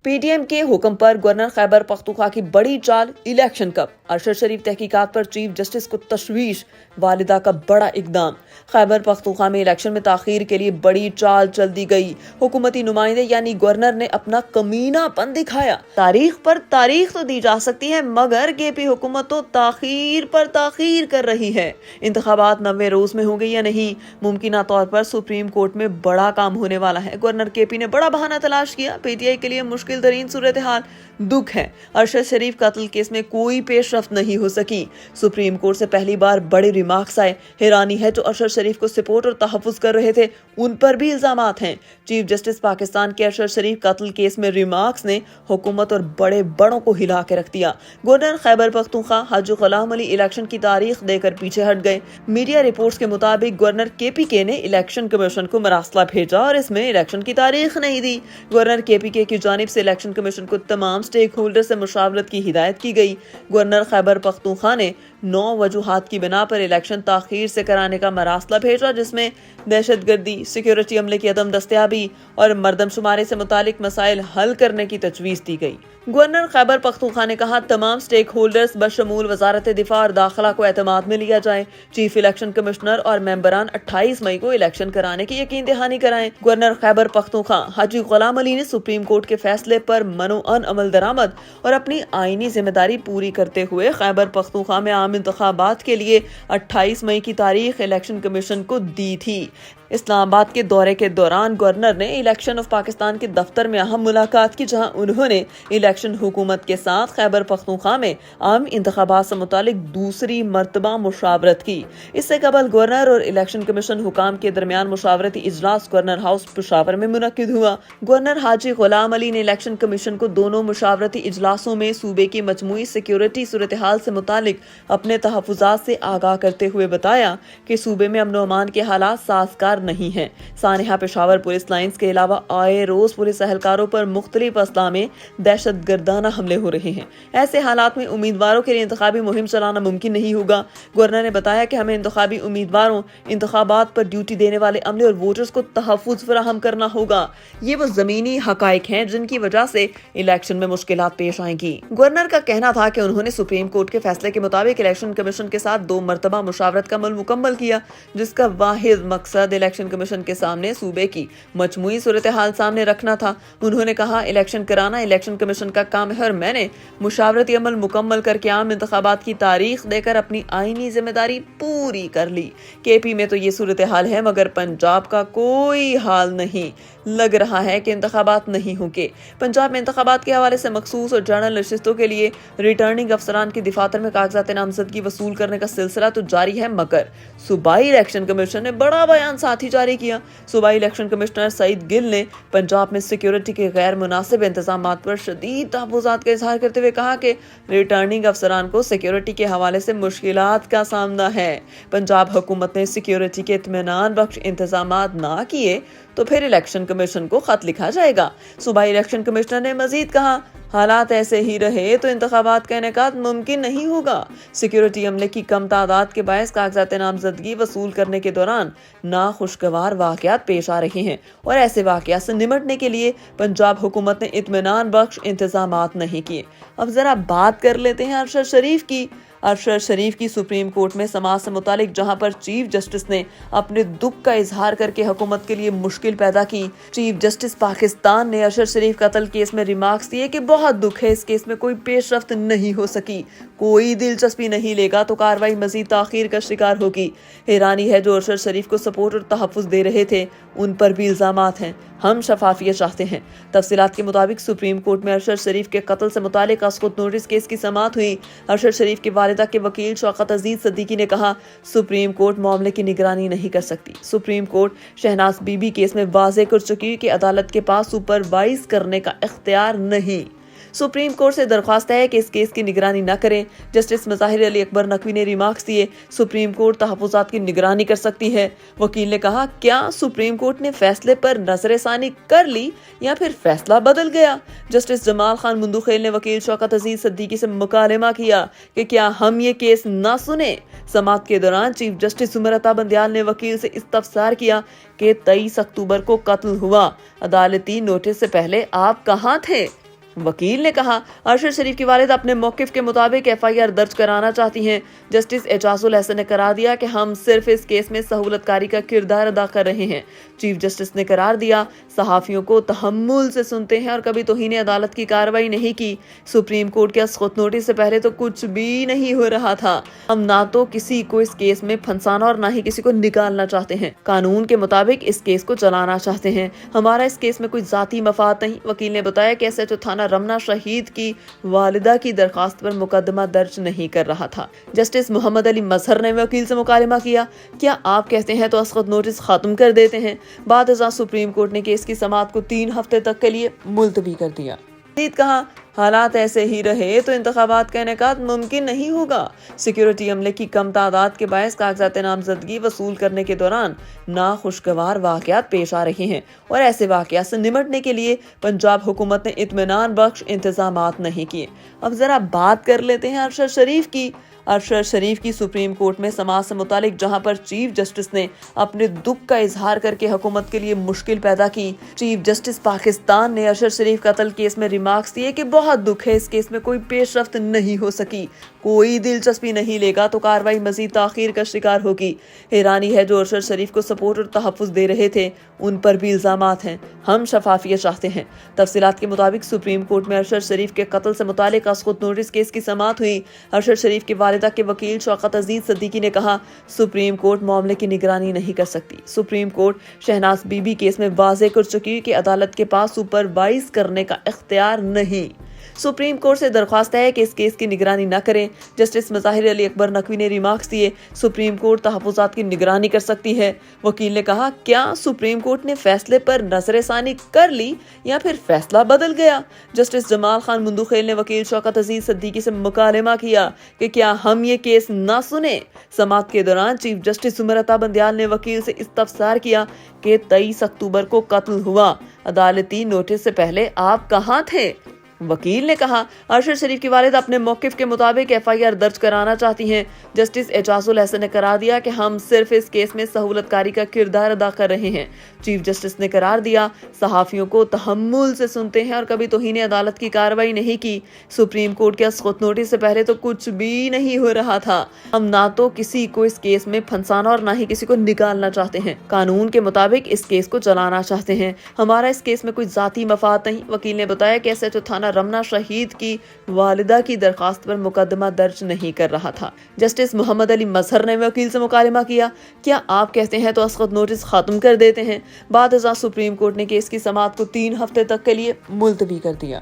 P T M के हुक्म पर गवर्नर खैबर पख्तूनख्वा की बड़ी चाल, इलेक्शन कब? अरशद शरीफ तहकीकात पर चीफ जस्टिस को तशवीश, वालिदा का बड़ा इकदाम। खैबर पख्तूनख्वा में इलेक्शन में ताखीर के लिए बड़ी चाल चल दी गई। हुकूमती नुमाइंदे यानी गवर्नर ने अपना कमीनापन दिखाया। तारीख पर तारीख तो दी जा सकती है, मगर केपी हुकूमत तो ताखीर पर ताखीर कर रही है। इंतखाबात 90 रोज में होंगे या नहीं, मुमकिन तौर पर सुप्रीम कोर्ट में बड़ा काम होने वाला है। गवर्नर केपी ने बड़ा बहाना तलाश किया। पीटीआई के लिए मुश्किल तरीन सूरत हाल, दुख है। अरशद शरीफ कत्ल केस में कोई पेशरफ्त नहीं हो सकी। सुप्रीम कोर्ट से पहली बार बड़े रिमार्क्स आए। हैरानी है जो अरशद शरीफ को सपोर्ट और तहफ़्फ़ुज़ कर रहे थे, उन पर भी इल्जामात हैं। चीफ जस्टिस पाकिस्तान के अरशद शरीफ कत्ल केस में रिमार्क्स ने हुकूमत और बड़े बड़ों को हिला के रख दिया। गवर्नर खैबर पख्तूनख्वा हाजी गुलाम अली इलेक्शन की तारीख देकर पीछे हट गए। मीडिया रिपोर्ट्स के मुताबिक गवर्नर केपीके ने इलेक्शन कमीशन को मरासला भेजा और इसमें इलेक्शन की तारीख नहीं दी। गवर्नर केपीके की जानिब से इलेक्शन कमीशन को तमाम स्टेक होल्डर से मुशावरत की हिदायत की गई। गवर्नर खैबर पख्तूनख्वा ने 9 वजूहात की बिना पर इलेक्शन ताखीर से कराने का मरासला भेजा, जिसमें दहशतगर्दी, सिक्योरिटी अमले की अदम दस्तयाबी और मरदमशुमारी से मुतालिक मसाइल हल करने की तजवीज़ दी गई। गवर्नर खैबर पख्तूनख्वा ने कहा, तमाम स्टेक होल्डर्स बशमूल वजारत दिफा और दाखिला को एतमाद में लिया जाए। चीफ इलेक्शन कमिश्नर और मेंबरान 28 मई को इलेक्शन कराने की यकीन दहानी कराएं। गवर्नर खैबर पख्तूनख्वा हाजी गुलाम अली ने सुप्रीम कोर्ट के फैसले पर मनोअन अमल दरामद और अपनी आईनी जिम्मेदारी पूरी करते हुए खैबर पख्तूनख्वा में आम इंतखाबात के लिए 28 मई की तारीख इलेक्शन कमीशन को दी थी। इस्लामाबाद के दौरे के दौरान गवर्नर ने इलेक्शन ऑफ पाकिस्तान के दफ्तर में अहम मुलाकात की, जहां उन्होंने इलेक्शन हुकूमत के साथ खैबर पख्तूनख्वा में आम इंतखाबात से मुतालिक दूसरी मरतबा मुशावरत की। इससे कबल गवर्नर और इलेक्शन कमीशन हुकाम के दरमियान मुशावरती इजलास गवर्नर हाउस पेशावर में मुनक्किद हुआ। गवर्नर हाजी गुलाम अली ने इलेक्शन कमीशन को दोनों मुशावरती इजलासों में सूबे की मजमूई सिक्योरिटी सूरत हाल से मुतालिक अपने तहफ़्फ़ुज़ात से आगाह करते हुए बताया कि सूबे में अमन अमान के हालात साजगार नहीं है। सानिहा पेशावर पुलिस लाइंस के अलावा आए रोज पुलिस एहलकारों पर मुख्तलिफ असला में दहशत गर्दाना हमले हो रहे हैं। ऐसे हालात में उम्मीदवारों के लिए इंतखाबी मुहिम चलाना मुमकिन नहीं होगा। गवर्नर ने बताया कि हमें इंतखाबी उम्मीदवारों, इंतखाबात पर ड्यूटी देने वाले अमले और वोटर्स को तहफ़्फ़ुज़ फराहम करना होगा। ये वो जमीनी हकाइक हैं जिनकी वजह से इलेक्शन में मुश्किलात पेश आएंगी। गवर्नर का कहना था कि उन्होंने सुप्रीम कोर्ट के फैसले के मुताबिक इलेक्शन कमीशन के साथ 2 मरतबा मुशावरत का अमल मुकम्मल किया, जिसका वाहिद मकसद इलेक्शन कमीशन के सामने सूबे की मजमूई सूरत हाल सामने रखना था। उन्होंने कहा, इलेक्शन कराना इलेक्शन कमीशन का काम है और मैंने मुशावरती अमल मुकम्मल करके आम इंतखाबात की तारीख देकर अपनी आईनी जिम्मेदारी पूरी कर ली। केपी में तो ये सूरत हाल है, मगर पंजाब का कोई हाल नहीं। लग रहा है कि इंतखाबात नहीं होंगे। पंजाब में इंतखाबात के हवाले से मखसूस और जनरल नशिस्तों के लिए रिटर्निंग अफसरान की दफातर में कागजात नामजदगी वसूल करने का सिलसिला तो जारी है, मगर सूबाई इलेक्शन कमीशन ने बड़ा बयान साथ ही जारी किया। सूबाई इलेक्शन कमिश्नर सईद गिल ने पंजाब में सिक्योरिटी के गैर मुनासिब इंतजाम पर शदीद तहफ़्फ़ुज़ात का इजहार करते हुए कहा कि रिटर्निंग अफसरान को सिक्योरिटी के हवाले से मुश्किलात का सामना है। पंजाब हुकूमत ने सिक्योरिटी के इत्मीनान बख्श इंतजाम ना किए तो फिर इलेक्शन कमीशन को खत लिखा जाएगा। सूबाई इलेक्शन कमिश्नर ने मजीद कहा, हालात ऐसे ही रहे तो इंतखाबात का इनेकाद मुमकिन नहीं होगा। सिक्योरिटी अमले की कम तादाद के बायस कागजात नामजदगी वसूल करने के दौरान नाखुशगवार वाक़यात पेश आ रहे हैं और ऐसे वाक़यात से निमटने के लिए पंजाब हुकूमत ने इत्मीनान बख्श इंतजामात नहीं किए। अब जरा बात कर लेते हैं अरशद शरीफ की। अरशद शरीफ की सुप्रीम कोर्ट में समाज से मुतालिक जहां पर चीफ जस्टिस ने अपने दुख का इजहार करके हुकूमत के लिए मुश्किल पैदा की। चीफ जस्टिस पाकिस्तान ने अरशद शरीफ कत्ल केस में रिमार्क्स दिए कि बहुत दुख है, इस केस में कोई पेशरफ्त नहीं हो सकी, कोई दिलचस्पी नहीं लेगा तो कार्रवाई मजीद ताखीर का शिकार होगी। हैरानी है जो अरशद शरीफ को सपोर्ट और तहफ़्फ़ुज़ दे रहे थे, उन पर भी इल्जामात हैं। हम शफाफियत चाहते हैं। तफसीलात के मुताबिक सुप्रीम कोर्ट में अरशद शरीफ के कत्ल से मुतालिक अस्कुत नोटिस केस की समाअत हुई। अरशद शरीफ की वालिदा के वकील शौकत अजीज सिद्दीकी ने कहा, सुप्रीम कोर्ट मामले की निगरानी नहीं कर सकती। सुप्रीम कोर्ट शहनाज बीबी केस में वाज़ेह कर चुकी कि अदालत के पास सुपरवाइज करने का इख्तियार नहीं। सुप्रीम कोर्ट से दरख्वास्त है कि इस केस की निगरानी न करें। जस्टिस मज़ाहिर अली अकबर नकवी ने रिमार्क्स दिए, सुप्रीम कोर्ट तहफ़्फ़ुज़ात की निगरानी कर सकती है। वकील ने कहा, क्या सुप्रीम कोर्ट ने फैसले पर नजरसानी कर ली या फिर फैसला बदल गया? जस्टिस जमाल खान मुंदुखेल ने वकील शौकत अजीज सिद्दीकी से मुकालमा किया कि क्या हम ये केस ना सुने। समाअत के दौरान चीफ जस्टिस सुमरता बंदयाल ने वकील से इस्तफसार किया कि 23 अक्टूबर को कत्ल हुआ, अदालती नोटिस से पहले आप कहाँ थे? वकील ने कहा, अरशद शरीफ की वालिदा अपने मौकिफ के मुताबिक FIR दर्ज कराना चाहती हैं। जस्टिस एजाजुल हसन ने करार दिया कि हम सिर्फ इस केस में सहूलतकारी का किरदार अदा कर रहे हैं। चीफ जस्टिस ने करार दिया, सहाफियों को तहम्मुल से सुनते हैं और कभी तौहीन अदालत की कार्रवाई नहीं की। सुप्रीम कोर्ट के अस्खुत नोटिस से पहले तो कुछ भी नहीं हो रहा था। हम ना तो किसी को इस केस में फंसाना और ना ही किसी को निकालना चाहते हैं। कानून के मुताबिक इस केस को चलाना चाहते हैं। हमारा इस केस में कोई जाती मफाद नहीं। वकील ने बताया कि SHO थाना रमना शहीद की वालिदा की दरखास्त पर मुकदमा दर्ज नहीं कर रहा था। जस्टिस मोहम्मद अली मजहर ने वकील से मुकालमा किया, क्या आप कहते हैं तो अस्खुत नोटिस खत्म कर देते हैं। बाद अज़ां सुप्रीम कोर्ट ने केस की समाअत को 3 हफ्ते तक के लिए मुलतवी कर दिया। कहा, हालात ऐसे ही रहे तो इंतखाबात का इनेकाद मुमकिन नहीं होगा। सिक्योरिटी अमले की कम तादाद के बायस कागजात नामजदगी वसूल करने के दौरान नाखुशगवार वाकयात पेश आ रहे हैं और ऐसे वाकयात से निमटने के लिए पंजाब हुकूमत ने इत्मीनान बख्श इंतजामात नहीं किए। अब जरा बात कर लेते हैं अरशद शरीफ की। अरशद शरीफ की सुप्रीम कोर्ट में समाअत से मुतालिक जहां पर चीफ जस्टिस ने अपने दुख का इजहार करके हुकूमत के लिए मुश्किल पैदा की। चीफ जस्टिस पाकिस्तान ने अरशद शरीफ कत्ल केस में रिमार्क्स दिए कि बहुत दुख है, इस केस में कोई पेशरफ्त नहीं हो सकी, कोई दिलचस्पी नहीं लेगा तो कार्रवाई मजीद ताखीर का शिकार होगी। हैरानी है जो अरशद शरीफ को सपोर्ट और तहफ़्फ़ुज़ दे रहे थे उन पर भी इल्जामात हैं। हम शफाफियत चाहते हैं। तफसीलात के मुताबिक सुप्रीम कोर्ट में अरशद शरीफ के कत्ल से मुतालिक अस्खुत नोटिस केस की समाअत हुई। अरशद शरीफ की वालिदा के वकील शौकत अजीज सिद्दीकी ने कहा, सुप्रीम कोर्ट मामले की निगरानी नहीं कर सकती। सुप्रीम कोर्ट शहनाज बीबी केस में वाज़ेह कर चुकी कि अदालत के पास सुपरवाइज करने का इख्तियार नहीं। सुप्रीम कोर्ट से दरख्वास्त है कि इस केस की निगरानी न करें। जस्टिस मज़ाहिर अली अकबर नकवी ने रिमार्क्स दिए, सुप्रीम कोर्ट तहफ़्फ़ुज़ात की निगरानी कर सकती है। वकील ने कहा, क्या सुप्रीम कोर्ट ने फैसले पर नज़रसानी कर ली या फिर फैसला बदल गया। जस्टिस जमाल खान मुंदुखेल ने वकील शौकत अजीज सिद्दीकी से मुकालमा किया कि क्या हम ये केस ना सुने। समाअत के दौरान चीफ जस्टिस सुमरता बंदयाल ने वकील से इस्तफसार किया कि 23 अक्टूबर को कत्ल हुआ, अदालती नोटिस से पहले आप कहाँ थे। वकील ने कहा, अरशद शरीफ की वालिदा अपने मौकिफ के मुताबिक FIR दर्ज कराना चाहती हैं। जस्टिस एजाजुल हसन ने करार दिया कि हम सिर्फ इस केस में सहूलतकारी का किरदार अदा कर रहे हैं। चीफ जस्टिस ने करार दिया, सहाफियों को तहम्मुल से सुनते हैं और कभी तौहीन अदालत की कार्रवाई नहीं की। सुप्रीम कोर्ट के अस्खुत नोटिस से पहले तो कुछ भी नहीं हो रहा था। हम ना तो किसी को इस केस में फंसाना और ना ही किसी को निकालना चाहते हैं। कानून के मुताबिक इस केस को चलाना चाहते हैं। हमारा इस केस में कोई जाती मफाद नहीं। वकील ने बताया कि SHO थाना रमना शहीद की वालिदा की दरखास्त पर मुकदमा दर्ज नहीं कर रहा था। जस्टिस मोहम्मद अली मजहर ने वकील से मुकालमा किया, क्या आप कहते हैं तो अस्खुत नोटिस खत्म कर देते हैं। बाद अज़ां सुप्रीम कोर्ट ने केस की समाअत को 3 हफ्ते तक के लिए मुलतवी कर दिया।